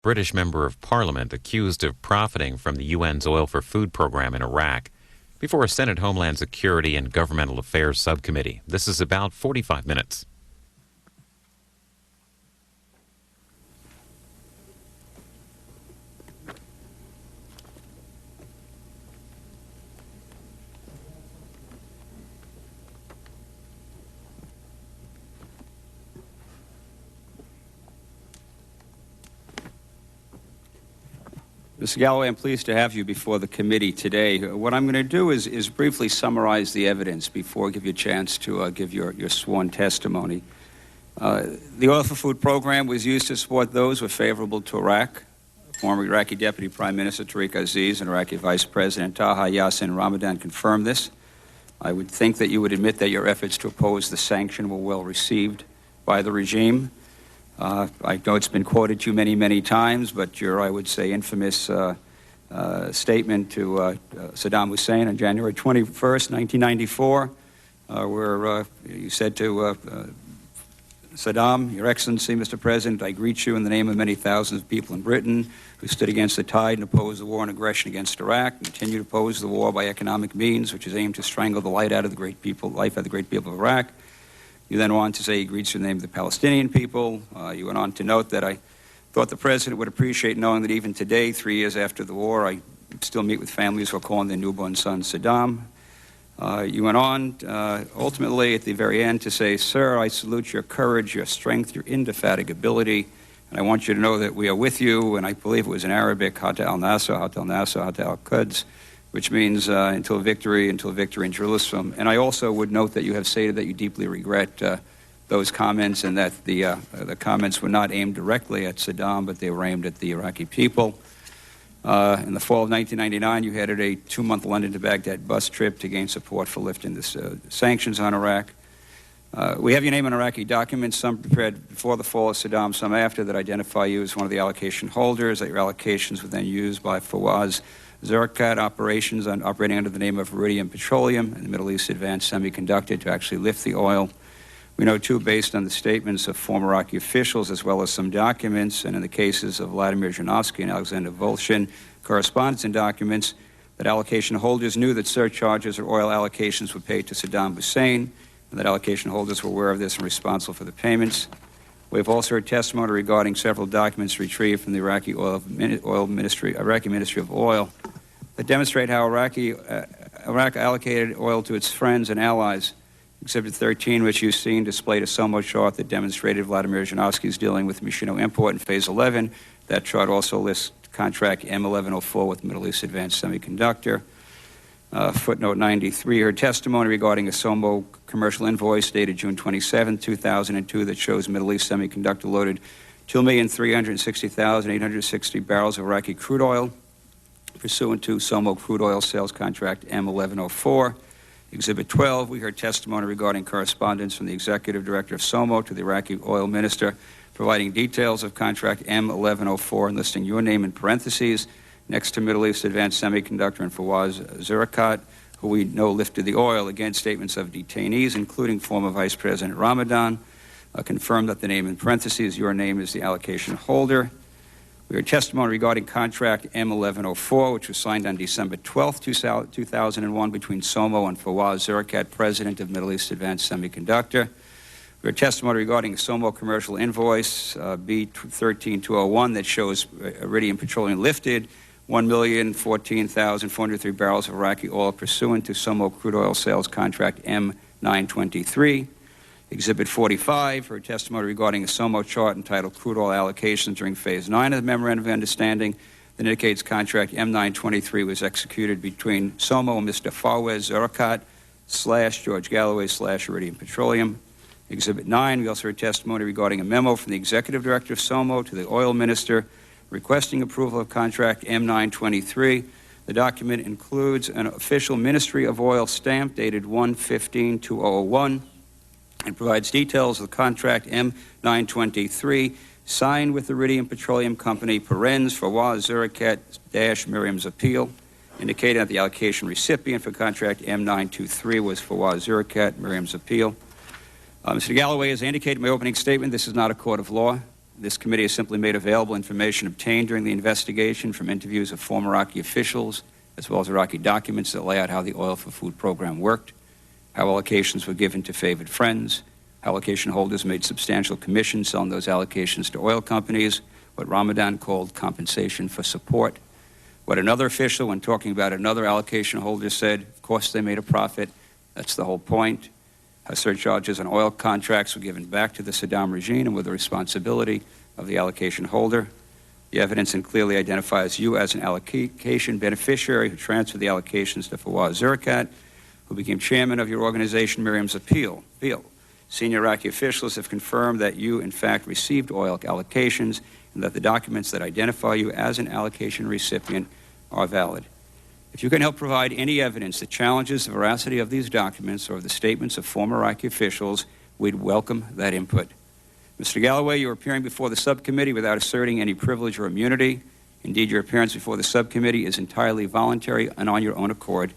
British member of parliament accused of profiting from the UN's Oil for Food program in Iraq before a Senate Homeland Security and Governmental Affairs subcommittee. This is about 45 minutes. Mr. Galloway, I'm pleased to have you before the committee today. What I'm going to do is briefly summarize the evidence before I give you a chance to give your sworn testimony. The Oil for Food program was used to support those who were favorable to Iraq. Former Iraqi Deputy Prime Minister Tariq Aziz and Iraqi Vice President Taha Yassin Ramadan confirmed this. I would think that you would admit that your efforts to oppose the sanction were well received by the regime. I know it's been quoted to you many, many times, but your, I would say, infamous statement to Saddam Hussein on January 21st, 1994, where you said to Saddam, Your Excellency, Mr. President, I greet you in the name of many thousands of people in Britain who stood against the tide and opposed the war and aggression against Iraq, and continue to oppose the war by economic means, which is aimed to strangle the life out of the great people of Iraq. You then went on to say he greets you in the name of the Palestinian people. You went on to note that I thought the President would appreciate knowing that even today, 3 years after the war, I still meet with families who are calling their newborn son Saddam. You went on, ultimately, at the very end, to say, Sir, I salute your courage, your strength, your indefatigability, and I want you to know that we are with you, and I believe it was in Arabic, Hatta al-Nasr, Hatta al-Nasr, Hatta al-Quds, which means until victory in Jerusalem. And I also would note that you have stated that you deeply regret those comments and that the comments were not aimed directly at Saddam, but they were aimed at the Iraqi people. In the fall of 1999, you headed a 2-month London to Baghdad bus trip to gain support for lifting the sanctions on Iraq. We have your name on Iraqi documents, some prepared before the fall of Saddam, some after, that identify you as one of the allocation holders, that your allocations were then used by Fawaz Zurakat operations operating under the name of Iridium Petroleum and the Middle East Advanced Semiconductor to actually lift the oil. We know, too, based on the statements of former Iraqi officials as well as some documents, and in the cases of Vladimir Zhirinovsky and Alexander Volshin, correspondence and documents, that allocation holders knew that surcharges or oil allocations were paid to Saddam Hussein, and that allocation holders were aware of this and responsible for the payments. We have also heard testimony regarding several documents retrieved from the Iraqi Ministry of Oil that demonstrate how Iraq allocated oil to its friends and allies. Exhibit 13, which you've seen, displayed a SOMO chart that demonstrated Vladimir Zhirinovsky's dealing with Machino Import in Phase 11. That chart also lists contract M1104 with Middle East Advanced Semiconductor. Footnote 93, her testimony regarding a SOMO commercial invoice dated June 27, 2002 that shows Middle East Semiconductor loaded 2,360,860 barrels of Iraqi crude oil pursuant to SOMO crude oil sales contract M1104. Exhibit 12, we heard testimony regarding correspondence from the Executive Director of SOMO to the Iraqi Oil Minister providing details of contract M1104 and listing your name in parentheses next to Middle East Advanced Semiconductor and Fawaz Zurakat, who we know lifted the oil. Again, statements of detainees, including former Vice President Ramadan, confirmed that the name in parentheses, your name, is the allocation holder. We heard testimony regarding contract M1104, which was signed on December 12, 2001 between SOMO and Fawaz Zurakat, President of Middle East Advanced Semiconductor. We heard testimony regarding a SOMO commercial invoice, B13201, that shows Iridium Petroleum lifted 1,014,403 barrels of Iraqi oil pursuant to SOMO crude oil sales contract M923. Exhibit 45, her testimony regarding a SOMO chart entitled Crude Oil Allocations during Phase 9 of the Memorandum of Understanding that indicates contract M923 was executed between SOMO and Mr. Fawaz Zurakat / George Galloway / Iridium Petroleum. Exhibit 9, we also heard testimony regarding a memo from the Executive Director of SOMO to the Oil Minister requesting approval of contract M923. The document includes an official Ministry of Oil stamp dated 1/15/2001 and provides details of the contract M923 signed with the Iridium Petroleum Company, parens, Fawaz Zurakat - Miriam's Appeal, indicating that the allocation recipient for contract M923 was Fawaz Zurakat, Miriam's Appeal. Mr. Galloway, as I indicated in my opening statement, this is not a court of law. This committee has simply made available information obtained during the investigation from interviews of former Iraqi officials, as well as Iraqi documents that lay out how the Oil for Food program worked, how allocations were given to favored friends, how allocation holders made substantial commissions selling those allocations to oil companies, what Ramadan called compensation for support, what another official, when talking about another allocation holder, said, of course they made a profit, that's the whole point, how surcharges on oil contracts were given back to the Saddam regime and with the responsibility of the allocation holder. The evidence clearly identifies you as an allocation beneficiary who transferred the allocations to Fawaz Zerkat, who became chairman of your organization, Miriam's Appeal. Senior Iraqi officials have confirmed that you, in fact, received oil allocations and that the documents that identify you as an allocation recipient are valid. If you can help provide any evidence that challenges the veracity of these documents or of the statements of former Iraqi officials, we'd welcome that input. Mr. Galloway, you're appearing before the subcommittee without asserting any privilege or immunity. Indeed, your appearance before the subcommittee is entirely voluntary and on your own accord.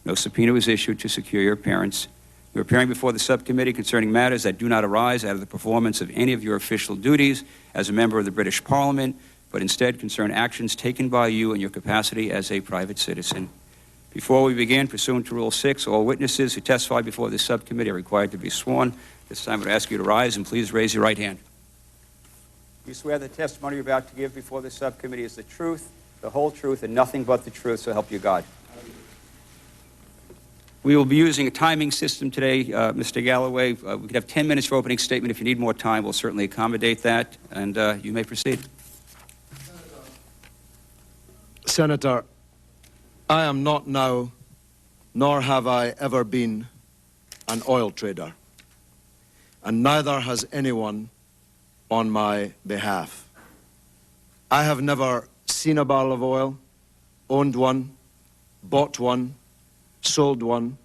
No subpoena was issued to secure your appearance. You're appearing before the subcommittee concerning matters that do not arise out of the performance of any of your official duties as a member of the British Parliament, but instead concern actions taken by you in your capacity as a private citizen. Before we begin, pursuant to Rule 6, all witnesses who testify before this subcommittee are required to be sworn. This time I would ask you to rise and please raise your right hand. You swear the testimony you're about to give before this subcommittee is the truth, the whole truth, and nothing but the truth, so help you God. We will be using a timing system today, Mr. Galloway. We could have 10 minutes for opening statement. If you need more time, we'll certainly accommodate that, and you may proceed. Senator, I am not now, nor have I ever been, an oil trader, and neither has anyone on my behalf. I have never seen a barrel of oil, owned one, bought one, sold one,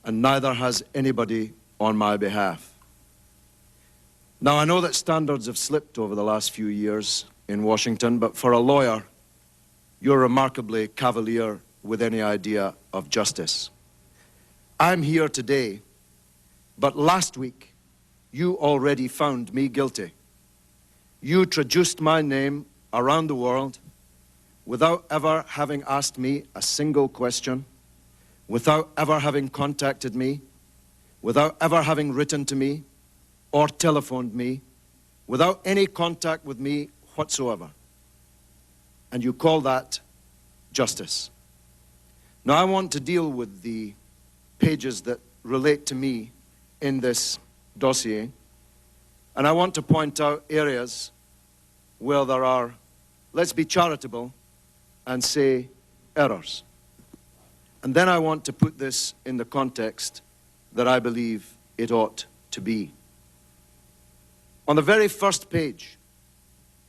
and neither has anybody on my behalf. Now, I know that standards have slipped over the last few years in Washington, but for a lawyer, you're remarkably cavalier with any idea of justice. I'm here today, but last week, you already found me guilty. You traduced my name around the world without ever having asked me a single question, without ever having contacted me, without ever having written to me or telephoned me, without any contact with me whatsoever. And you call that justice. Now, I want to deal with the pages that relate to me in this dossier, and I want to point out areas where there are, let's be charitable and say, errors. And then I want to put this in the context that I believe it ought to be. On the very first page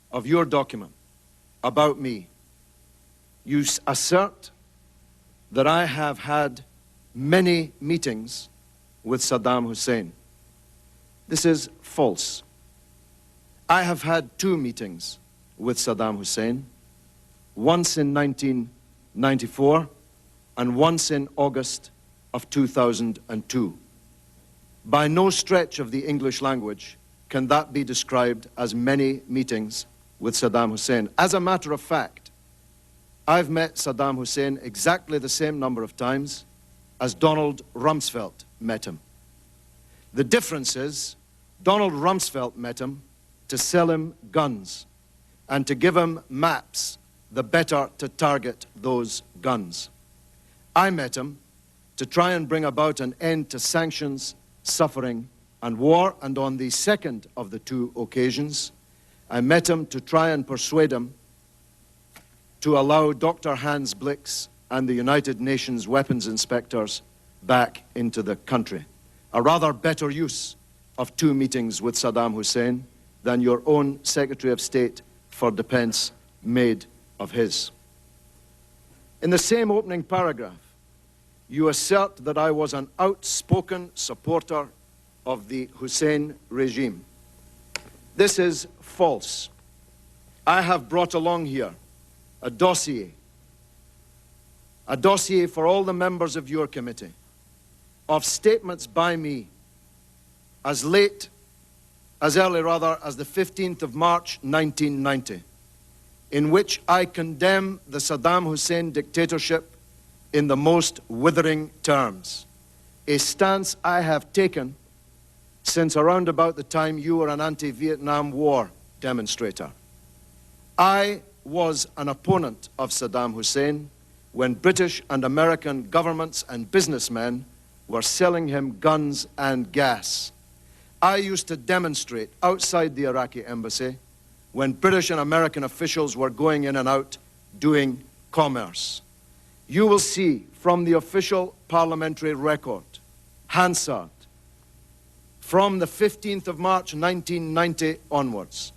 of your document about me, you assert that I have had many meetings with Saddam Hussein. This is false. I have had 2 meetings with Saddam Hussein, once in 1994 and once in August of 2002. By no stretch of the English language can that be described as many meetings with Saddam Hussein. As a matter of fact, I've met Saddam Hussein exactly the same number of times as Donald Rumsfeld met him. The difference is Donald Rumsfeld met him to sell him guns and to give him maps the better to target those guns. I met him to try and bring about an end to sanctions, suffering, and war, and on the second of the 2 occasions, I met him to try and persuade him to allow Dr. Hans Blix and the United Nations weapons inspectors back into the country. A rather better use of 2 meetings with Saddam Hussein than your own Secretary of State for Defense made of his. In the same opening paragraph, you assert that I was an outspoken supporter of the Hussein regime. This is false. I have brought along here a dossier for all the members of your committee of statements by me as late as early rather as the 15th of March 1990, in which I condemn the Saddam Hussein dictatorship in the most withering terms, a stance I have taken since around about the time you were an anti-Vietnam War demonstrator. I was an opponent of Saddam Hussein when British and American governments and businessmen were selling him guns and gas. I used to demonstrate outside the Iraqi embassy when British and American officials were going in and out doing commerce. You will see from the official parliamentary record, Hansard, from the 15th of March 1990 onwards,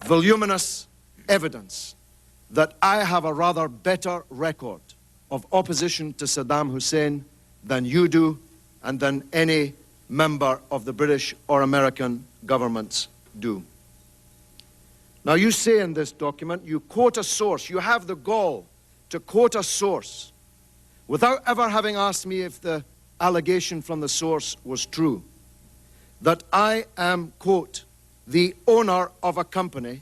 voluminous evidence that I have a rather better record of opposition to Saddam Hussein than you do and than any member of the British or American governments do. Now, you say in this document, you quote a source, you have the gall to quote a source without ever having asked me if the allegation from the source was true, that I am, quote, the owner of a company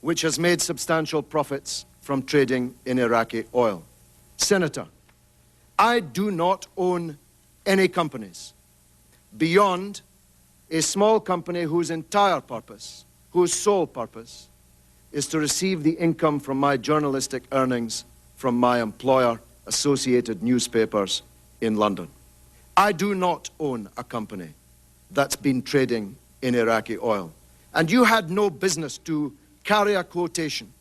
which has made substantial profits from trading in Iraqi oil. Senator, I do not own any companies beyond a small company whose entire purpose, whose sole purpose, is to receive the income from my journalistic earnings from my employer, Associated Newspapers in London. I do not own a company that's been trading in Iraqi oil. And you had no business to carry a quotation,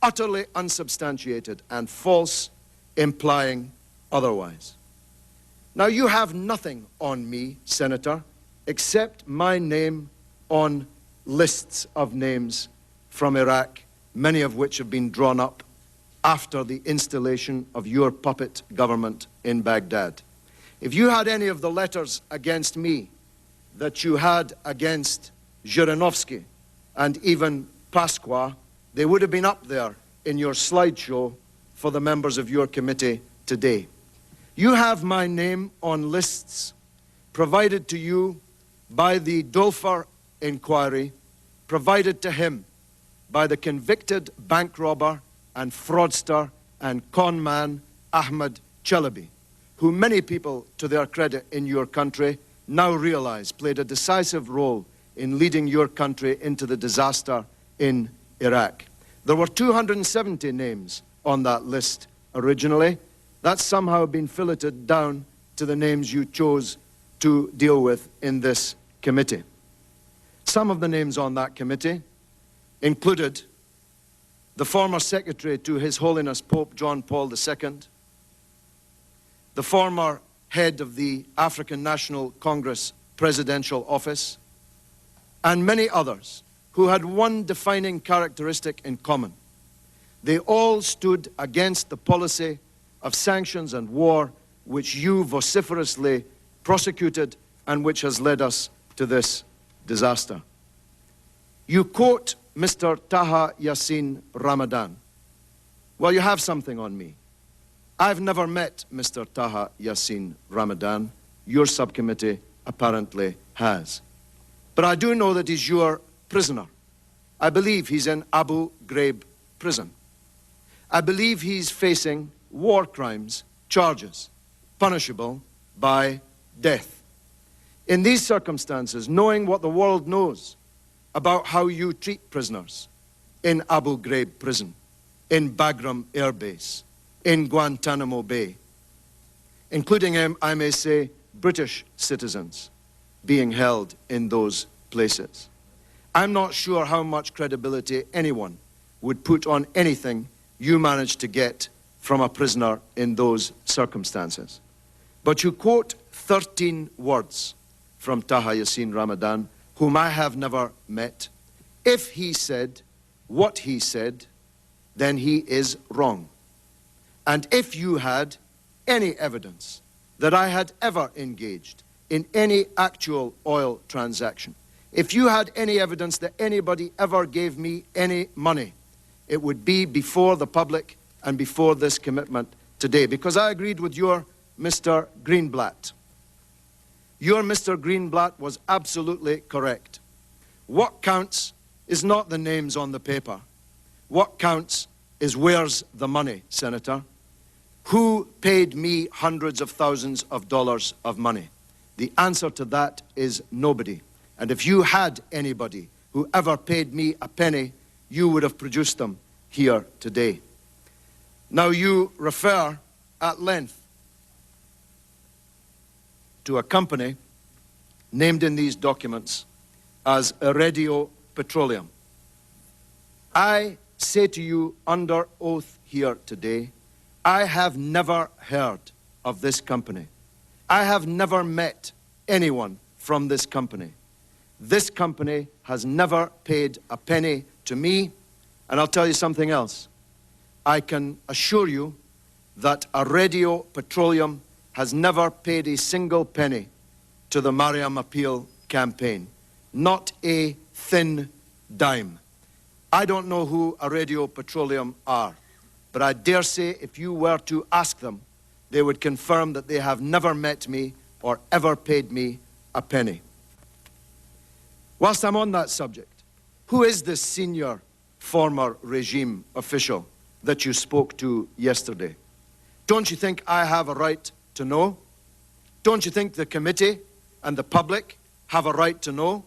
utterly unsubstantiated and false, implying otherwise. Now, you have nothing on me, Senator, except my name on lists of names from Iraq, many of which have been drawn up after the installation of your puppet government in Baghdad. If you had any of the letters against me that you had against Zhirinovsky and even Pasqua, they would have been up there in your slideshow for the members of your committee today. You have my name on lists provided to you by the Dulfer inquiry, provided to him by the convicted bank robber and fraudster and con man Ahmed Chalabi, who many people, to their credit in your country, now realize played a decisive role in leading your country into the disaster in Iraq. There were 270 names on that list originally. That's somehow been filleted down to the names you chose to deal with in this committee. Some of the names on that committee included the former secretary to His Holiness Pope John Paul II, the former head of the African National Congress Presidential Office, and many others who had one defining characteristic in common. They all stood against the policy of sanctions and war which you vociferously prosecuted and which has led us to this disaster. You quote Mr. Taha Yassin Ramadan. Well, you have something on me. I've never met Mr. Taha Yassin Ramadan. Your subcommittee apparently has. But I do know that he's your prisoner. I believe he's in Abu Ghraib prison. I believe he's facing war crimes charges, punishable by death. In these circumstances, knowing what the world knows about how you treat prisoners in Abu Ghraib prison, in Bagram Air Base, in Guantanamo Bay, including, I may say, British citizens being held in those places. I'm not sure how much credibility anyone would put on anything you managed to get from a prisoner in those circumstances. But you quote 13 words from Taha Yassin Ramadan, whom I have never met. If he said what he said, then he is wrong. And if you had any evidence that I had ever engaged in any actual oil transaction, if you had any evidence that anybody ever gave me any money, it would be before the public and before this commitment today. Because I agreed with your Mr. Greenblatt Your Mr. Greenblatt was absolutely correct. What counts is not the names on the paper. What counts is where's the money, Senator? Who paid me hundreds of thousands of dollars of money? The answer to that is nobody. And if you had anybody who ever paid me a penny, you would have produced them here today. Now you refer at length to a company named in these documents as Iridio Petroleum. I say to you under oath here today, I have never heard of this company. I have never met anyone from this company. This company has never paid a penny to me, and I'll tell you something else. I can assure you that Iridio Petroleum has never paid a single penny to the Mariam Appeal campaign. Not a thin dime. I don't know who Iridio Petroleum are, but I dare say if you were to ask them, they would confirm that they have never met me or ever paid me a penny. Whilst I'm on that subject, who is this senior former regime official that you spoke to yesterday? Don't you think I have a right to know? Don't you think the committee and the public have a right to know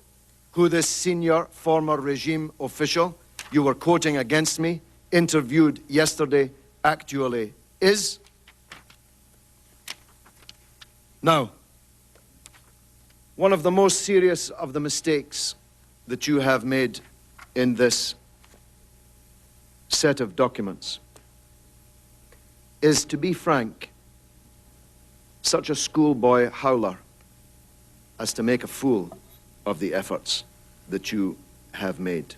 who this senior former regime official you were quoting against me, interviewed yesterday, actually is? Now, one of the most serious of the mistakes that you have made in this set of documents is, to be frank, such a schoolboy howler as to make a fool of the efforts that you have made.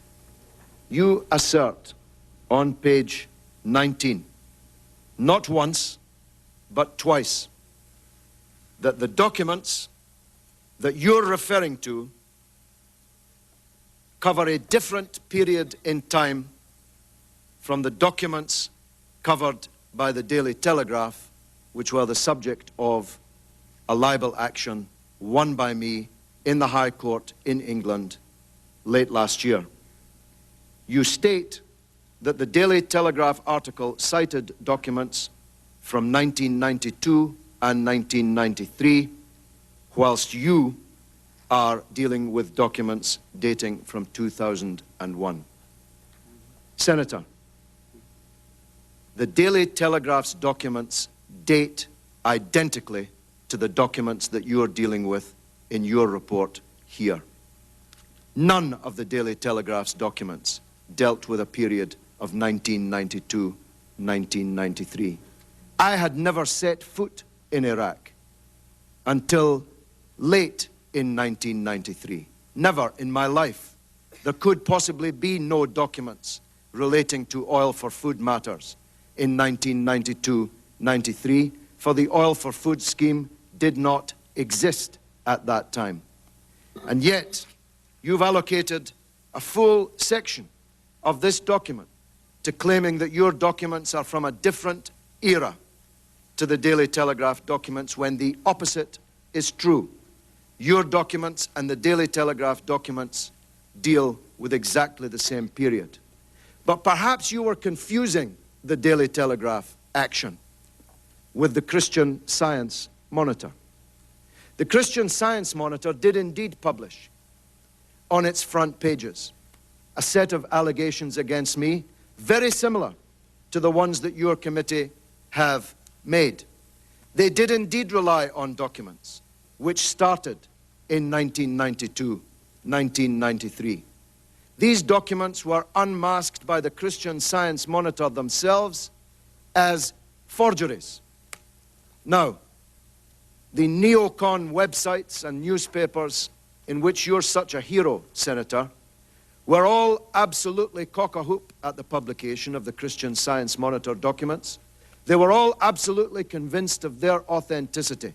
You assert on page 19, not once, but twice, that the documents that you're referring to cover a different period in time from the documents covered by the Daily Telegraph, which were the subject of a libel action won by me in the High Court in England late last year. You state that the Daily Telegraph article cited documents from 1992 and 1993, whilst you are dealing with documents dating from 2001. Senator, the Daily Telegraph's documents date identically to the documents that you are dealing with in your report here. None of the Daily Telegraph's documents dealt with a period of 1992-1993. I had never set foot in Iraq until late in 1993. Never in my life. There could possibly be no documents relating to oil for food matters in 1992-93, for the oil for food scheme did not exist at that time. And yet, you've allocated a full section of this document to claiming that your documents are from a different era to the Daily Telegraph documents, when the opposite is true. Your documents and the Daily Telegraph documents deal with exactly the same period. But perhaps you were confusing the Daily Telegraph action with the Christian Science Monitor. The Christian Science Monitor did indeed publish on its front pages a set of allegations against me, very similar to the ones that your committee have made. They did indeed rely on documents which started in 1992, 1993. These documents were unmasked by the Christian Science Monitor themselves as forgeries. Now, the neocon websites and newspapers in which you're such a hero, Senator, were all absolutely cock-a-hoop at the publication of the Christian Science Monitor documents. They were all absolutely convinced of their authenticity.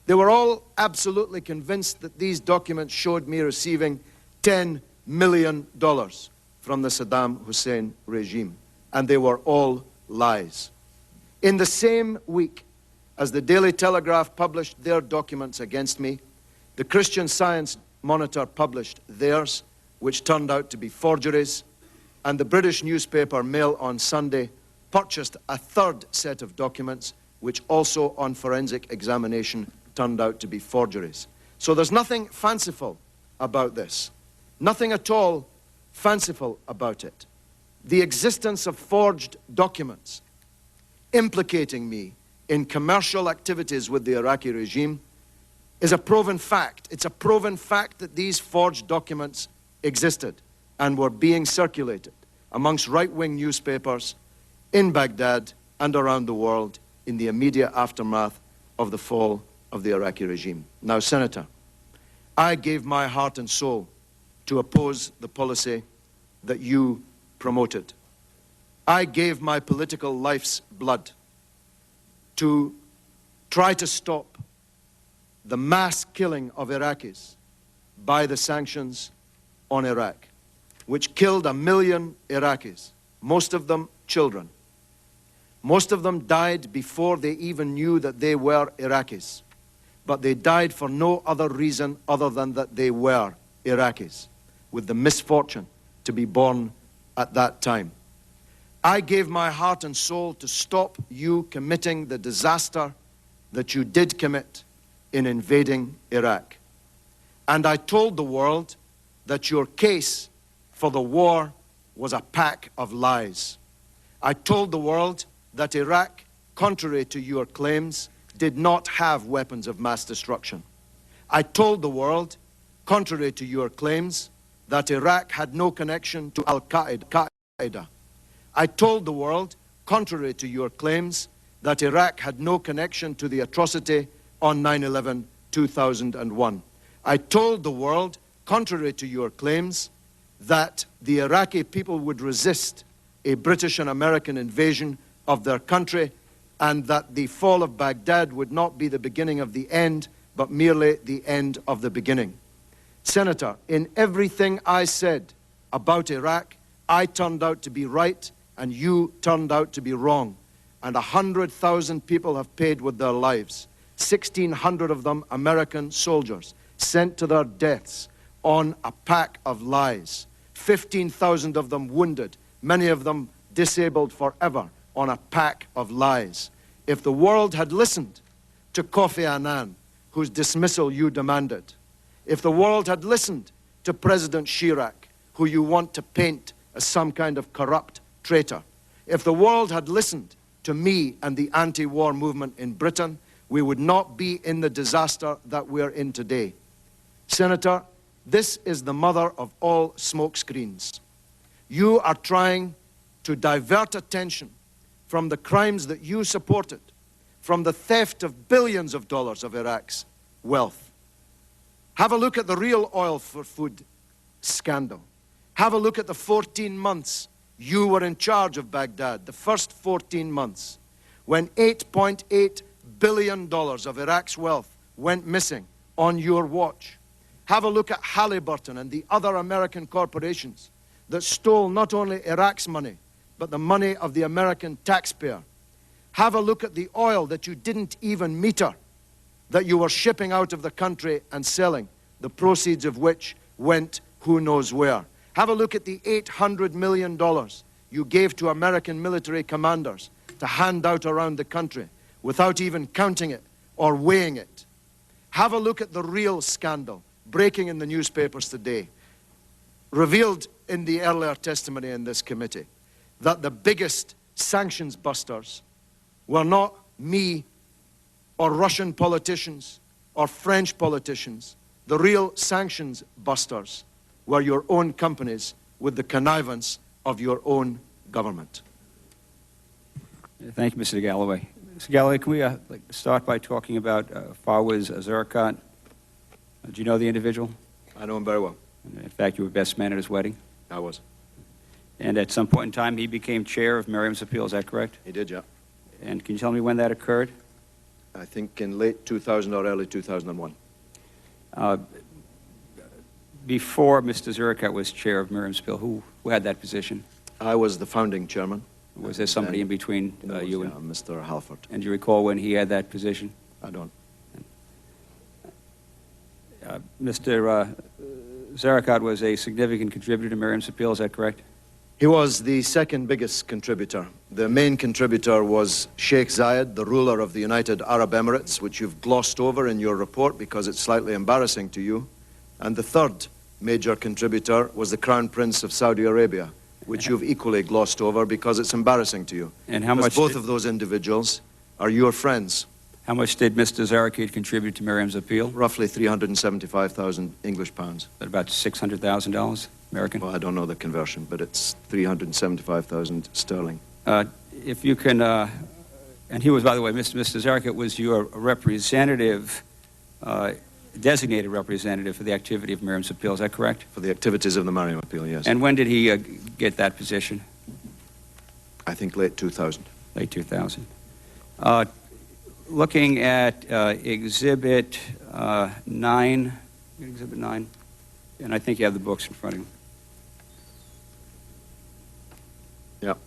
They were all absolutely convinced that these documents showed me receiving $10 million from the Saddam Hussein regime. And they were all lies. In the same week as the Daily Telegraph published their documents against me, The Christian Science Monitor published theirs, which turned out to be forgeries, and the British newspaper Mail on Sunday purchased a third set of documents, which also on forensic examination turned out to be forgeries. So there's nothing fanciful about this. Nothing at all fanciful about it. The existence of forged documents implicating me in commercial activities with the Iraqi regime is a proven fact. It's a proven fact that these forged documents existed and were being circulated amongst right-wing newspapers in Baghdad and around the world in the immediate aftermath of the fall of the Iraqi regime. Now, Senator, I gave my heart and soul to oppose the policy that you promoted. I gave my political life's blood to try to stop the mass killing of Iraqis by the sanctions on Iraq, which killed 1 million Iraqis, most of them children. Most of them died before they even knew that they were Iraqis, but they died for no other reason other than that they were Iraqis, with the misfortune to be born at that time. I gave my heart and soul to stop you committing the disaster that you did commit in invading Iraq. And I told the world that your case for the war was a pack of lies. I told the world that Iraq, contrary to your claims, did not have weapons of mass destruction. I told the world, contrary to your claims, that Iraq had no connection to Al-Qaeda. I told the world, contrary to your claims, that Iraq had no connection to the atrocity on 9/11/2001. I told the world, contrary to your claims, that the Iraqi people would resist a British and American invasion of their country, and that the fall of Baghdad would not be the beginning of the end, but merely the end of the beginning. Senator, in everything I said about Iraq, I turned out to be right, and you turned out to be wrong. And 100,000 people have paid with their lives. 1,600 of them American soldiers sent to their deaths on a pack of lies. 15,000 of them wounded, many of them disabled forever on a pack of lies. If the world had listened to Kofi Annan, whose dismissal you demanded, if the world had listened to President Chirac, who you want to paint as some kind of corrupt traitor, if the world had listened to me and the anti-war movement in Britain, we would not be in the disaster that we're in today. Senator, this is the mother of all smokescreens. You are trying to divert attention from the crimes that you supported, from the theft of billions of dollars of Iraq's wealth. Have a look at the real oil for food scandal. Have a look at the 14 months you were in charge of Baghdad, the first 14 months, when $8.8 billion of Iraq's wealth went missing on your watch. Have a look at Halliburton and the other American corporations that stole not only Iraq's money, but the money of the American taxpayer. Have a look at the oil that you didn't even meter, that you were shipping out of the country and selling, the proceeds of which went who knows where. Have a look at the $800 million you gave to American military commanders to hand out around the country without even counting it or weighing it. Have a look at the real scandal breaking in the newspapers today, revealed in the earlier testimony in this committee, that the biggest sanctions busters were not me or Russian politicians or French politicians. The real sanctions busters were your own companies with the connivance of your own government. Thank you, Mr. Galloway. Mr. Galloway, can we start by talking about Fawaz Zerkat? Do you know the individual? I know him very well. In fact, you were best man at his wedding? I was. And at some point in time, he became chair of Miriam's Appeal, is that correct? He did, yeah. And can you tell me when that occurred? I think in late 2000 or early 2001. Before Mr. Zerkat was chair of Miriam's Appeal, who had that position? I was the founding chairman. Was there somebody in between you and Mr. Halford? And do you recall when he had that position? I don't. Mr. Zarakat was a significant contributor to Miriam's appeal, is that correct? He was the second biggest contributor. The main contributor was Sheikh Zayed, the ruler of the United Arab Emirates, which you've glossed over in your report because it's slightly embarrassing to you. And the third major contributor was the Crown Prince of Saudi Arabia, which you've equally glossed over because it's embarrassing to you. And how much? Both of those individuals are your friends. How much did Mr. Zarakat contribute to Miriam's appeal? Roughly 375,000 English pounds. About $600,000 American? Well, I don't know the conversion, but it's 375,000 sterling. If you can, and he was, by the way, Mr. Zarakat was your representative, designated representative for the activity of Miriam's appeal, is that correct? For the activities of the Miriam appeal, yes. And when did he get that position? I think late 2000. Late 2000. Looking at Exhibit 9, and I think you have the books in front of you. Yep.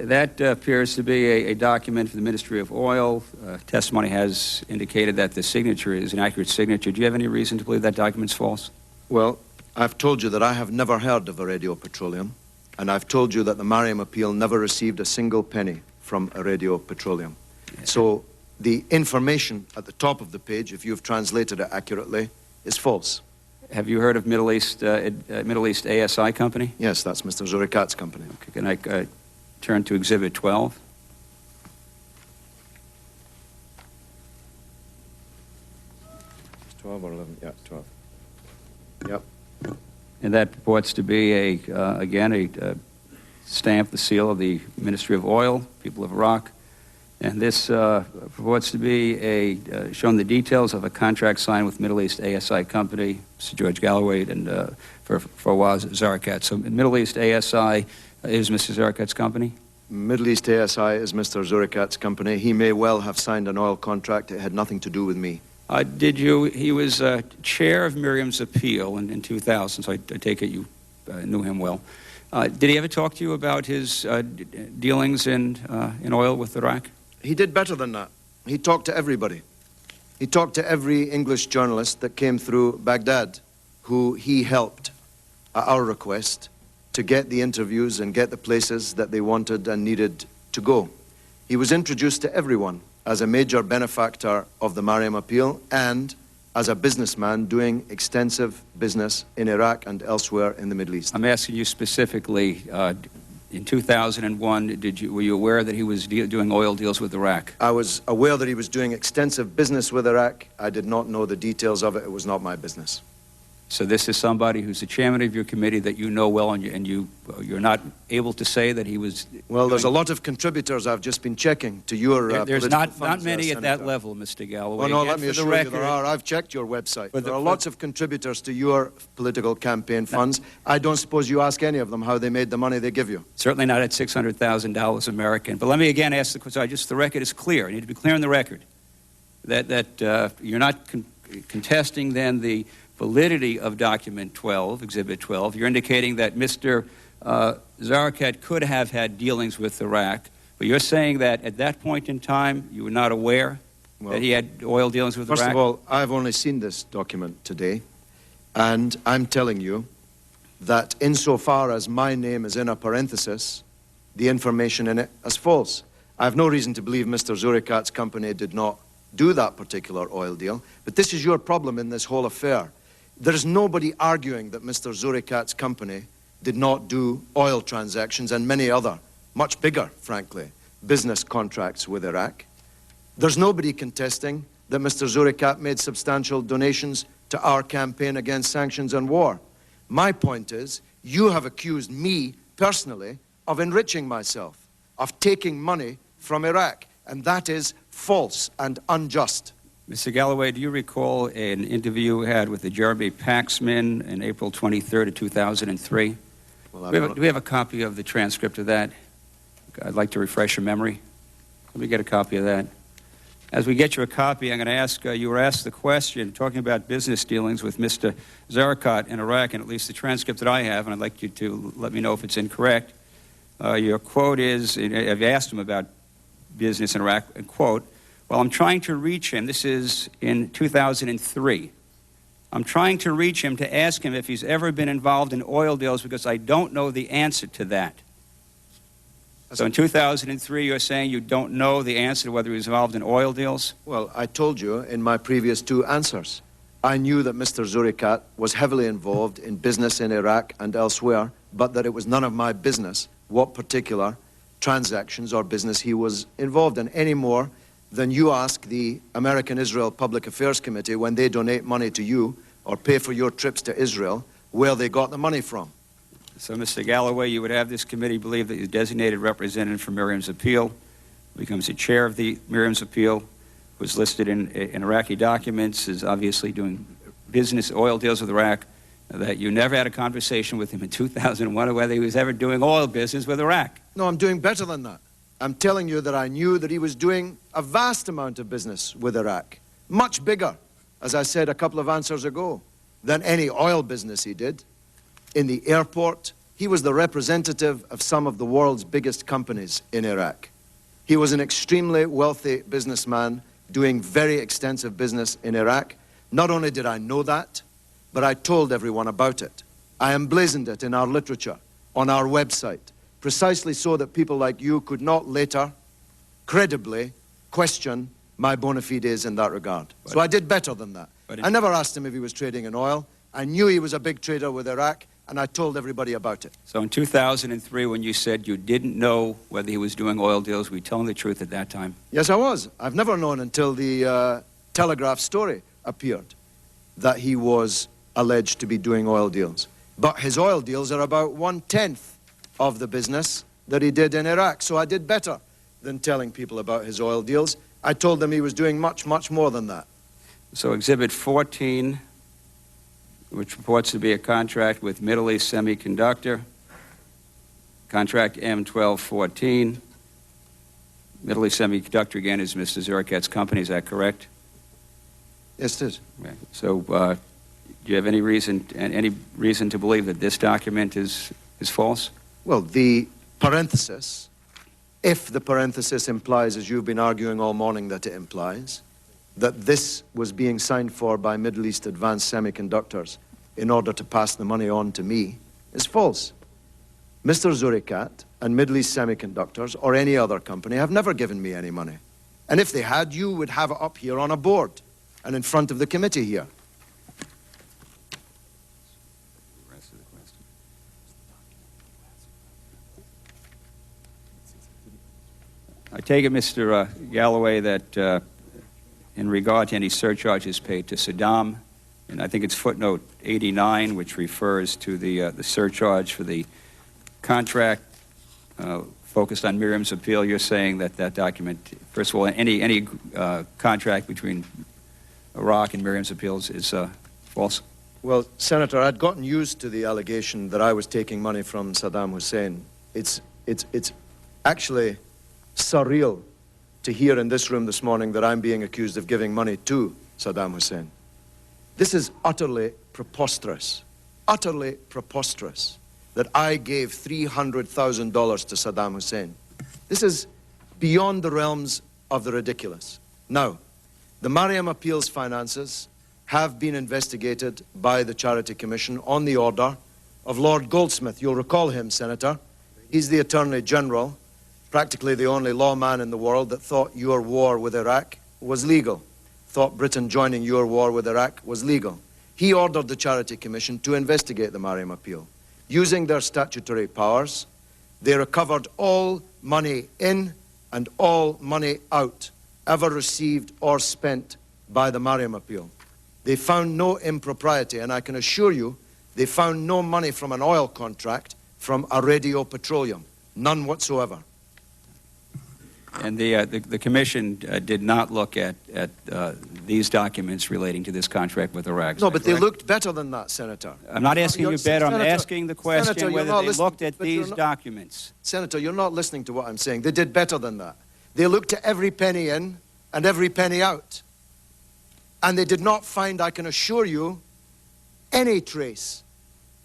That appears to be a document for the Ministry of Oil. Testimony has indicated that the signature is an accurate signature. Do you have any reason to believe that document's false? Well, I've told you that I have never heard of Iridio Petroleum, and I've told you that the Mariam appeal never received a single penny from Iridio Petroleum. Yeah. So the information at the top of the page, if you've translated it accurately, is false. Have you heard of Middle East ASI Company? Yes, that's Mr. Zurikat's company. Okay, can I turn to Exhibit 12? It's 12 or 11? Yeah, 12. Yep. And that purports to be, again, a stamp, the seal of the Ministry of Oil, people of Iraq. And this purports to be showing the details of a contract signed with Middle East ASI Company, Mr. George Galloway, and for Fawaz Zarakat. So Middle East ASI is Mr. Zarakat's company? Middle East ASI is Mr. Zurikat's company. He may well have signed an oil contract. It had nothing to do with me. He was chair of Miriam's appeal in 2000, so I take it you knew him well. Did he ever talk to you about his dealings in oil with Iraq? He did better than that. He talked to everybody. He talked to every English journalist that came through Baghdad, who he helped, at our request, to get the interviews and get the places that they wanted and needed to go. He was introduced to everyone as a major benefactor of the Mariam appeal and as a businessman doing extensive business in Iraq and elsewhere in the Middle East. I'm asking you specifically, in 2001, were you aware that he was doing oil deals with Iraq? I was aware that he was doing extensive business with Iraq. I did not know the details of it. It was not my business. So this is somebody who's the chairman of your committee that you know well, and you're not able to say that he was... Well, there's a lot of contributors I've just been checking to your There's not many at that level, Mr. Galloway. Well, no, let me assure you there are. I've checked your website. There are lots of contributors to your political campaign funds. I don't suppose you ask any of them how they made the money they give you. Certainly not at $600,000 American. But let me again ask the question. The record is clear. I need to be clear on the record that you're not contesting then the validity of document 12, exhibit 12. You're indicating that Mr. Zarakat could have had dealings with Iraq, but you're saying that at that point in time you were not aware that he had oil dealings with Iraq? First of all, I've only seen this document today, and I'm telling you that insofar as my name is in a parenthesis, the information in it is false. I have no reason to believe Mr. Zurikat's company did not do that particular oil deal, but this is your problem in this whole affair. There's nobody arguing that Mr. Zurikat's company did not do oil transactions and many other, much bigger, frankly, business contracts with Iraq. There's nobody contesting that Mr. Zurikat made substantial donations to our campaign against sanctions and war. My point is, you have accused me personally of enriching myself, of taking money from Iraq, and that is false and unjust. Mr. Galloway, do you recall an interview you had with the Jeremy Paxman in April 23rd of 2003? Well, do we have a copy of the transcript of that? I'd like to refresh your memory. Let me get a copy of that. As we get you a copy, I'm going to ask, you were asked the question, talking about business dealings with Mr. Zarakat in Iraq, and at least the transcript that I have, and I'd like you to let me know if it's incorrect. Your quote is, I've asked him about business in Iraq, and quote, "Well, I'm trying to reach him." This is in 2003. I'm trying to reach him to ask him if he's ever been involved in oil deals because I don't know the answer to that. So in 2003, you're saying you don't know the answer to whether he was involved in oil deals? Well, I told you in my previous two answers. I knew that Mr. Zurikat was heavily involved in business in Iraq and elsewhere, but that it was none of my business what particular transactions or business he was involved in, any more than you ask the American-Israel Public Affairs Committee when they donate money to you or pay for your trips to Israel, where they got the money from. So, Mr. Galloway, you would have this committee believe that the designated representative for Miriam's appeal becomes the chair of the Miriam's appeal, was listed in Iraqi documents, is obviously doing business, oil deals with Iraq, that you never had a conversation with him in 2001 whether he was ever doing oil business with Iraq. No, I'm doing better than that. I'm telling you that I knew that he was doing a vast amount of business with Iraq, much bigger, as I said a couple of answers ago, than any oil business he did. In the airport, he was the representative of some of the world's biggest companies in Iraq. He was an extremely wealthy businessman doing very extensive business in Iraq. Not only did I know that, but I told everyone about it. I emblazoned it in our literature, on our website, precisely so that people like you could not later credibly question my bona fides in that regard. So I did better than that. I never asked him if he was trading in oil. I knew he was a big trader with Iraq, and I told everybody about it. So in 2003, when you said you didn't know whether he was doing oil deals, were you telling the truth at that time? Yes, I was. I've never known until the Telegraph story appeared that he was alleged to be doing oil deals. But his oil deals are about 1/10 of the business that he did in Iraq. So I did better than telling people about his oil deals. I told them he was doing much, much more than that. So Exhibit 14, which purports to be a contract with Middle East Semiconductor, contract M1214. Middle East Semiconductor, again, is Mr. Zurikat's company, is that correct? Yes, it is. Okay. So do you have any reason to believe that this document is false? Well, the parenthesis, if the parenthesis implies, as you've been arguing all morning that it implies, that this was being signed for by Middle East Advanced Semiconductors in order to pass the money on to me, is false. Mr. Zurikat and Middle East Semiconductors or any other company have never given me any money. And if they had, you would have it up here on a board and in front of the committee here. I take it, Mr. Galloway, that in regard to any surcharges paid to Saddam, and I think it's footnote 89, which refers to the surcharge for the contract focused on Miriam's appeal, you're saying that that document, first of all, any contract between Iraq and Miriam's appeals is false? Well, Senator, I'd gotten used to the allegation that I was taking money from Saddam Hussein. It's actually surreal to hear in this room this morning that I'm being accused of giving money to Saddam Hussein. This is utterly preposterous that I gave $300,000 to Saddam Hussein. This is beyond the realms of the ridiculous. Now, the Mariam Appeals finances have been investigated by the Charity Commission on the order of Lord Goldsmith. You'll recall him, Senator. He's the Attorney General, practically the only lawman in the world that thought your war with Iraq was legal, thought Britain joining your war with Iraq was legal. He ordered the Charity Commission to investigate the Mariam Appeal. Using their statutory powers, they recovered all money in and all money out ever received or spent by the Mariam Appeal. They found no impropriety, and I can assure you, they found no money from an oil contract from Aradio Petroleum, none whatsoever. And the commission did not look at these documents relating to this contract with Iraq. No, but they looked better than that, Senator. I'm not asking you better. I'm asking the question Senator, whether they looked at these documents. Senator, you're not listening to what I'm saying. They did better than that. They looked at every penny in and every penny out. And they did not find, I can assure you, any trace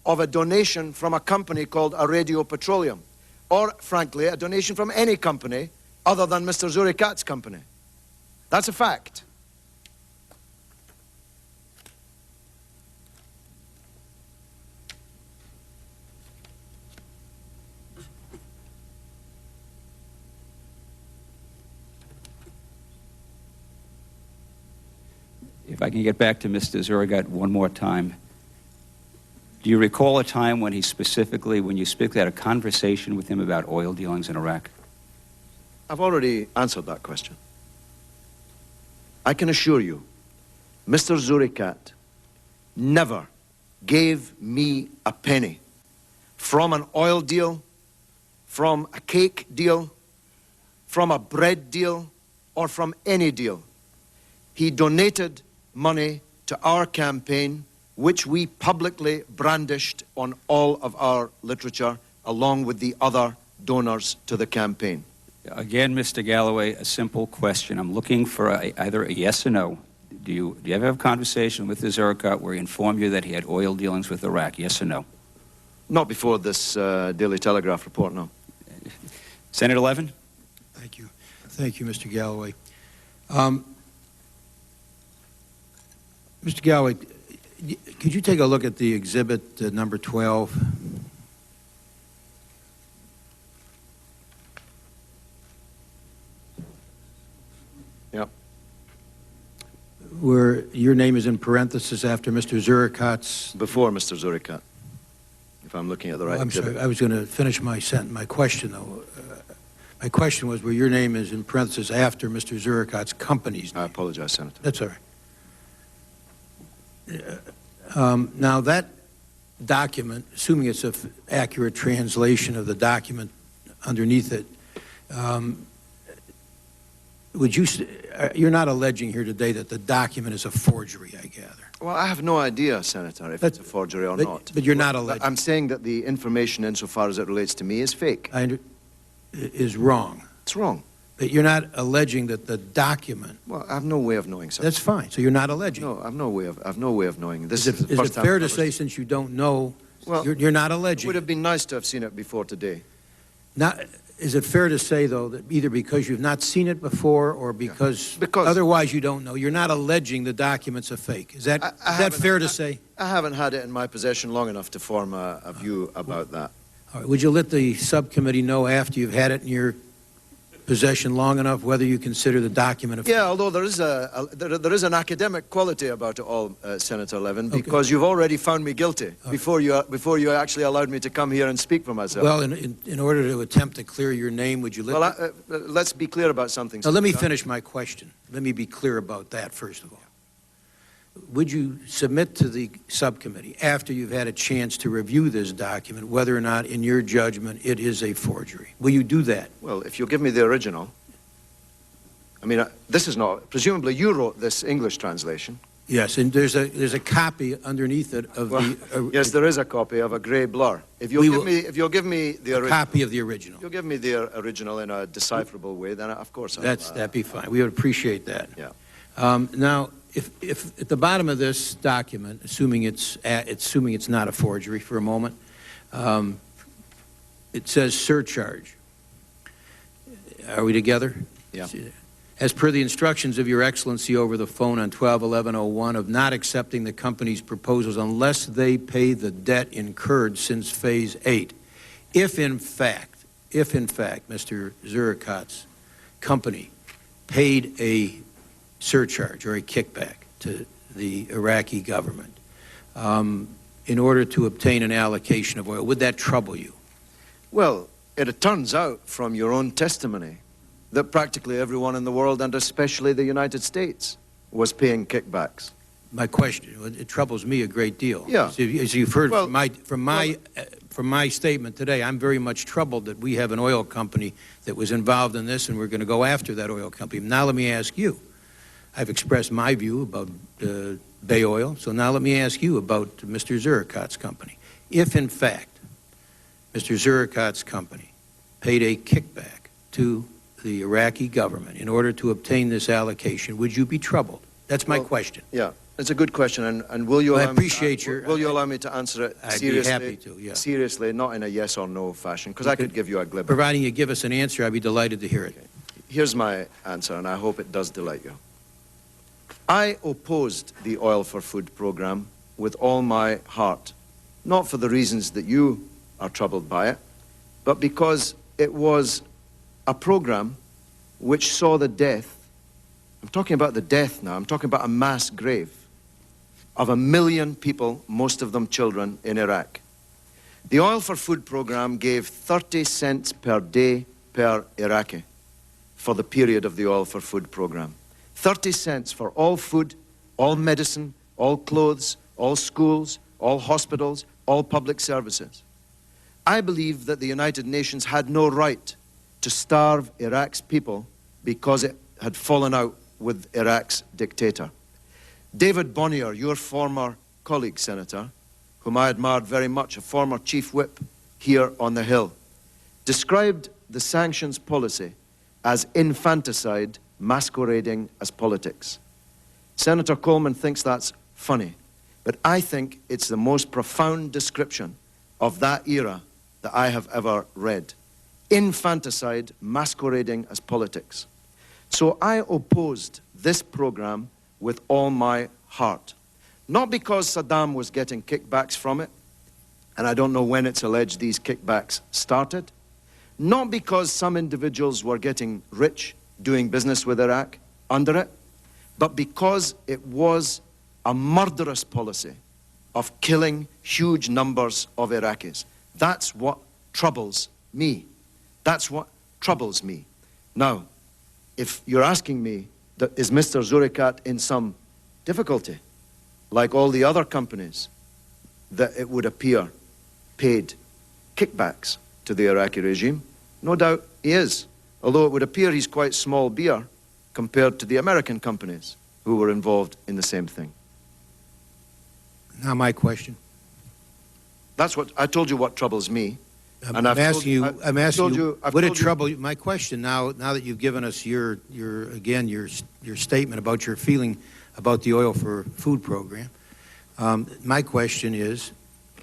of a donation from a company called Aradio Petroleum, or, frankly, a donation from any company other than Mr. Zurikat's company. That's a fact. If I can get back to Mr. Zurigat one more time. Do you recall a time when you specifically had a conversation with him about oil dealings in Iraq? I've already answered that question. I can assure you, Mr. Zurikat never gave me a penny from an oil deal, from a cake deal, from a bread deal, or from any deal. He donated money to our campaign, which we publicly brandished on all of our literature, along with the other donors to the campaign. Again, Mr. Galloway, a simple question. I'm looking for either a yes or no. Do you ever have a conversation with the Zurikat where he informed you that he had oil dealings with Iraq? Yes or no? Not before this Daily Telegraph report, no. Senate 11? Thank you. Thank you, Mr. Galloway. Mr. Galloway, could you take a look at the exhibit number 12? Yep. Where your name is in parenthesis after Mr. Zurikat's. Before Mr. Zurikat, if I'm looking at the right I'm exhibit. sorry, I was going to finish my sentence. My question, though, my question was where your name is in parenthesis after Mr. Zurikat's company's name. I apologize, Senator. That's all right. Now, that document, assuming it's an accurate translation of the document underneath it, you're not alleging here today that the document is a forgery, I gather. Well, I have no idea, Senator, if it's a forgery or not. But you're not alleging. I'm saying that the information, insofar as it relates to me, is fake. Is wrong. It's wrong. But you're not alleging that the document. Well, I have no way of knowing, sir. That's fine. So you're not alleging. No, I have no way of knowing. This Is it fair to say, since you don't know, well, you're not alleging? It would have been nice to have seen it before today. Is it fair to say, though, that either because you've not seen it before or because otherwise you don't know, you're not alleging the document's a fake? Is that fair to say? I haven't had it in my possession long enough to form a view about that. All right. Would you let the subcommittee know after you've had it in your possession long enough whether you consider the document a fake? Yeah, although there is an academic quality about it all, Senator Levin, because you've already found me guilty before you actually allowed me to come here and speak for myself. Well, in order to attempt to clear your name, would you let? Well, let's be clear about something. Now, let me finish my question. Let me be clear about that first of all. Would you submit to the subcommittee after you've had a chance to review this document whether or not, in your judgment, it is a forgery? Will you do that? Well, if you'll give me the original. I mean, this is not. Presumably, you wrote this English translation. Yes, and there's a copy underneath it of the. Yes, there is a copy of a grey blur. If you'll give me the original. Copy of the original. If you'll give me the original in a decipherable way, then of course that'd be fine. We would appreciate that. Yeah. Now, if at the bottom of this document, assuming it's not a forgery for a moment, it says surcharge. Are we together? Yeah. As per the instructions of Your Excellency over the phone on 12/11/01 of not accepting the company's proposals unless they pay the debt incurred since Phase 8. If in fact, Mr. Zurikat's company paid a surcharge or a kickback to the Iraqi government in order to obtain an allocation of oil, would that trouble you? Well, it turns out from your own testimony that practically everyone in the world, and especially the United States, was paying kickbacks. My question, it troubles me a great deal. Yeah. As you've heard from my statement today, I'm very much troubled that we have an oil company that was involved in this, and we're going to go after that oil company. Now let me ask you. I've expressed my view about Bay Oil, so now let me ask you about Mr. Zurikat's company. If, in fact, Mr. Zurikat's company paid a kickback to the Iraqi government in order to obtain this allocation, would you be troubled? That's my question. Yeah, it's a good question, and will you allow will you allow me to answer it seriously? I'd be happy to, yeah. Seriously, not in a yes or no fashion, because I could give you a glib. Providing you give us an answer, I'd be delighted to hear it. Okay. Here's my answer, and I hope it does delight you. I opposed the Oil for Food program with all my heart, not for the reasons that you are troubled by it, but because it was a program which saw the death I'm talking about the death now. I'm talking about a mass grave of 1 million people, most of them children, in Iraq. The Oil for Food program gave 30 cents per day per Iraqi for the period of the Oil for Food program. 30 cents for all food, all medicine, all clothes, all schools, all hospitals, all public services. I believe that the United Nations had no right to starve Iraq's people because it had fallen out with Iraq's dictator. David Bonnier, your former colleague, Senator, whom I admired very much, a former chief whip here on the Hill, described the sanctions policy as infanticide masquerading as politics. Senator Coleman thinks that's funny, but I think it's the most profound description of that era that I have ever read. Infanticide masquerading as politics. So I opposed this program with all my heart. Not because Saddam was getting kickbacks from it, and I don't know when it's alleged these kickbacks started. Not because some individuals were getting rich doing business with Iraq under it, but because it was a murderous policy of killing huge numbers of Iraqis. That's what troubles me. That's what troubles me. Now, if you're asking me, is Mr. Zurikat in some difficulty, like all the other companies that it would appear paid kickbacks to the Iraqi regime? No doubt he is, although it would appear he's quite small beer compared to the American companies who were involved in the same thing. Now my question. That's what I told you. What troubles me, I'm asking you. Would it trouble you? My question now that you've given us your statement about your feeling about the Oil for Food program, my question is,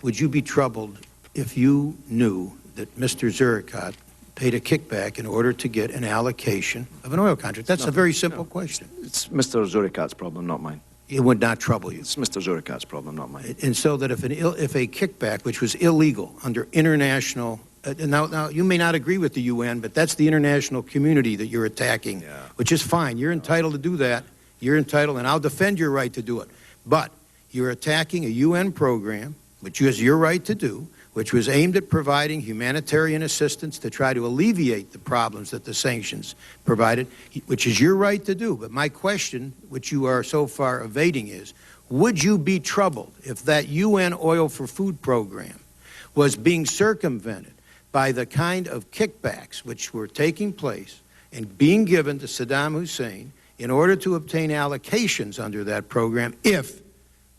would you be troubled if you knew that Mr. Zurikat paid a kickback in order to get an allocation of an oil contract? That's a very simple question. It's Mr. Zurikat's problem, not mine. It would not trouble you. It's Mr. Zurikat's problem, not mine. And so that if a kickback, which was illegal under international, now you may not agree with the UN, but that's the international community that you're attacking, which is fine. You're entitled to do that. You're entitled, and I'll defend your right to do it. But you're attacking a UN program, which is your right to do, which was aimed at providing humanitarian assistance to try to alleviate the problems that the sanctions provided, which is your right to do. But my question, which you are so far evading, is, would you be troubled if that UN Oil for Food program was being circumvented by the kind of kickbacks which were taking place and being given to Saddam Hussein in order to obtain allocations under that program if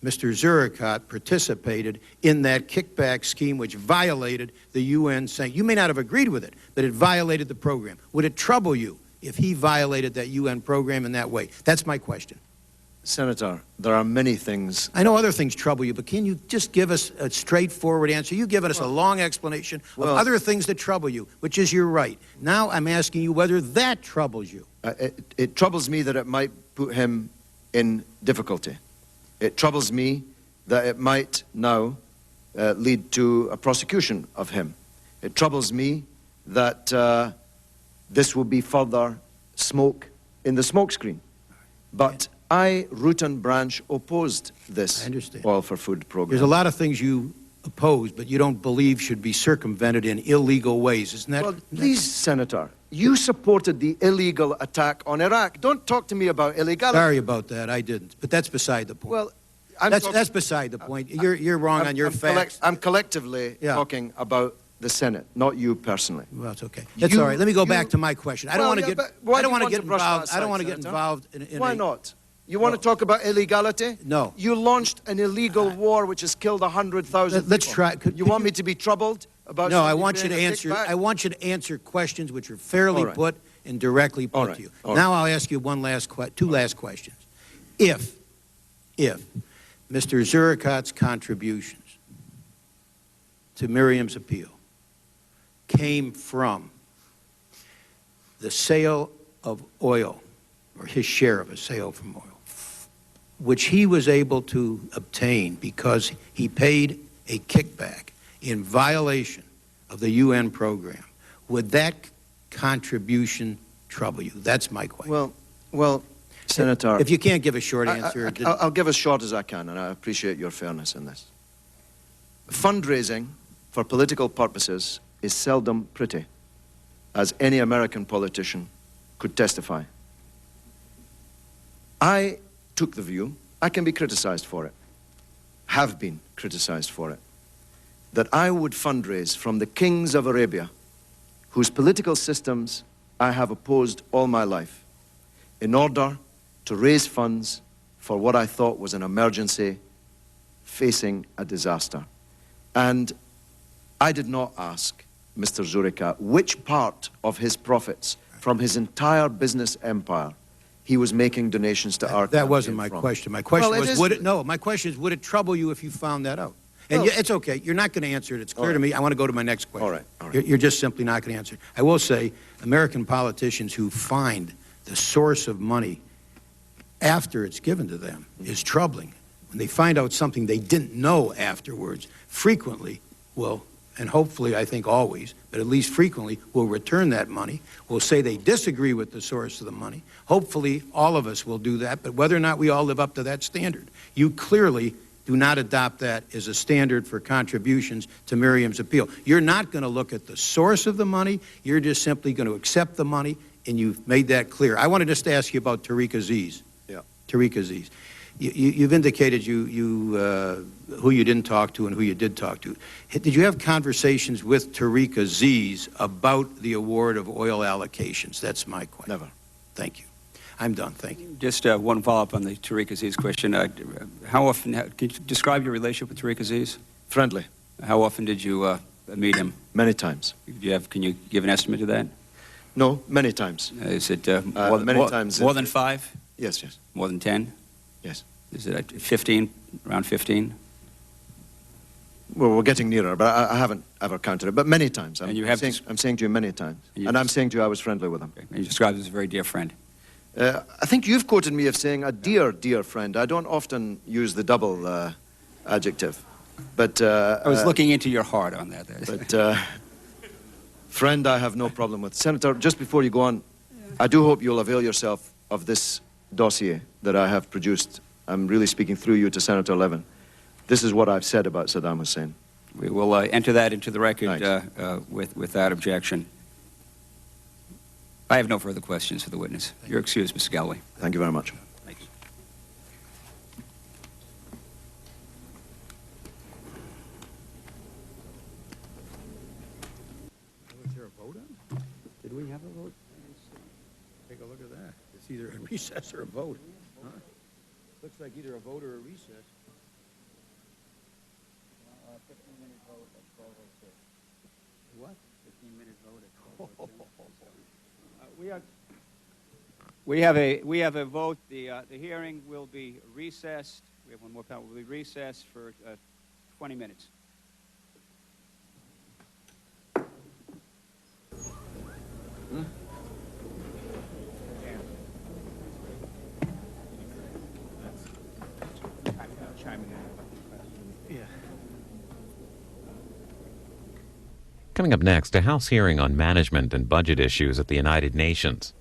Mr. Zurikat participated in that kickback scheme which violated the UN saying, you may not have agreed with it, but it violated the program. Would it trouble you if he violated that UN program in that way? That's my question. Senator, there are many things. I know other things trouble you, but can you just give us a straightforward answer? You've given us a long explanation of other things that trouble you, which is your right. Now I'm asking you whether that troubles you. It troubles me that it might put him in difficulty. It troubles me that it might now lead to a prosecution of him. It troubles me that this will be further smoke in the smokescreen. But I, root and branch, opposed this Oil for Food program. There's a lot of things you oppose, but you don't believe should be circumvented in illegal ways, isn't that? Well, please, Senator, you supported the illegal attack on Iraq. Don't talk to me about illegality. Sorry about that, I didn't. But that's beside the point. Well, that's beside the point. You're wrong on your facts. I'm collectively talking about the Senate, not you personally. Well, it's okay. That's all right. Let me go back to my question. I don't want to get. I don't want to get involved. I don't want to get involved in. Why not? You want to talk about illegality? No. You launched an illegal war which has killed 100,000 people. Let's try. You want me to be troubled about? No, I want you to answer. I want you to answer questions which are fairly put and directly put to you. Now I'll ask you two last questions. If Mr. Zurikat's contributions to Miriam's appeal came from the sale of oil, or his share of a sale from oil, which he was able to obtain because he paid a kickback in violation of the UN program, would that contribution trouble you? That's my question. Well, Senator, If you can't give a short answer... I'll give as short as I can, and I appreciate your fairness in this. Fundraising for political purposes is seldom pretty, as any American politician could testify. I took the view, I can be criticized for it, have been criticized for it, that I would fundraise from the kings of Arabia, whose political systems I have opposed all my life, in order to raise funds for what I thought was an emergency facing a disaster. And I did not ask Mr. Zuricha which part of his profits from his entire business empire he was making donations to our That wasn't my from. question. My question Well, was, my question is, would it trouble you if you found that out? And it's okay. You're not going to answer it. It's clear to me. I want to go to my next question. All right. All right. You're just simply not going to answer it. I will say, American politicians who find the source of money after it's given to them is troubling. When they find out something they didn't know afterwards, frequently will, and hopefully I think always, but at least frequently, will return that money, will say they disagree with the source of the money. Hopefully all of us will do that, but whether or not we all live up to that standard, you clearly do not adopt that as a standard for contributions to Miriam's appeal. You're not going to look at the source of the money. You're just simply going to accept the money, and you've made that clear. I want to just ask you about Tariq Aziz. Yeah. Tariq Aziz. You've indicated who you didn't talk to and who you did talk to. Did you have conversations with Tariq Aziz about the award of oil allocations? That's my question. Never. Thank you. I'm done. Thank you. Just one follow-up on the Tariq Aziz question. How often, can you describe your relationship with Tariq Aziz? Friendly. How often did you meet him? Many times. Can you give an estimate of that? No, many times. Is it many times. More than 5? Yes, yes. More than 10? Yes. Is it 15? Around 15? Well, we're getting nearer, but I haven't ever counted it. But many times. I'm saying to you many times. And I'm saying to you I was friendly with him. Okay. And you described him as a very dear friend. I think you've quoted me of saying a dear, dear friend. I don't often use the double adjective. But I was looking into your heart on that. But friend, I have no problem with. Senator, just before you go on, I do hope you'll avail yourself of this dossier that I have produced. I'm really speaking through you to Senator Levin. This is what I've said about Saddam Hussein. We will enter that into the record without objection. I have no further questions for the witness. You're excused, Mr. Galloway. Thank you very much. Thank you. Was there a vote on it? Did we have a vote? Take a look at that. It's either a recess or a vote. Huh? Looks like either a vote or a recess. 15-minute vote at 12:06. What? 15-minute vote at 12:06. We have a vote. The hearing will be recessed. We have one more panel. We'll be recessed for 20 minutes. Coming up next, a House hearing on management and budget issues at the United Nations.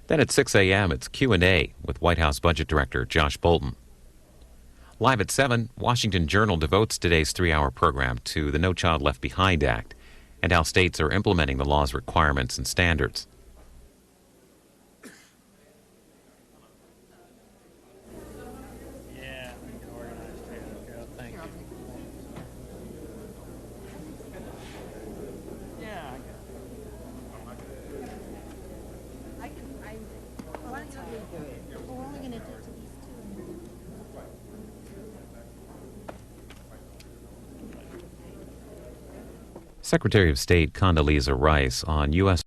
Then at 6 a.m., it's Q&A with White House Budget Director Josh Bolten. Live at 7, Washington Journal devotes today's 3-hour program to the No Child Left Behind Act and how states are implementing the law's requirements and standards. Secretary of State Condoleezza Rice on U.S.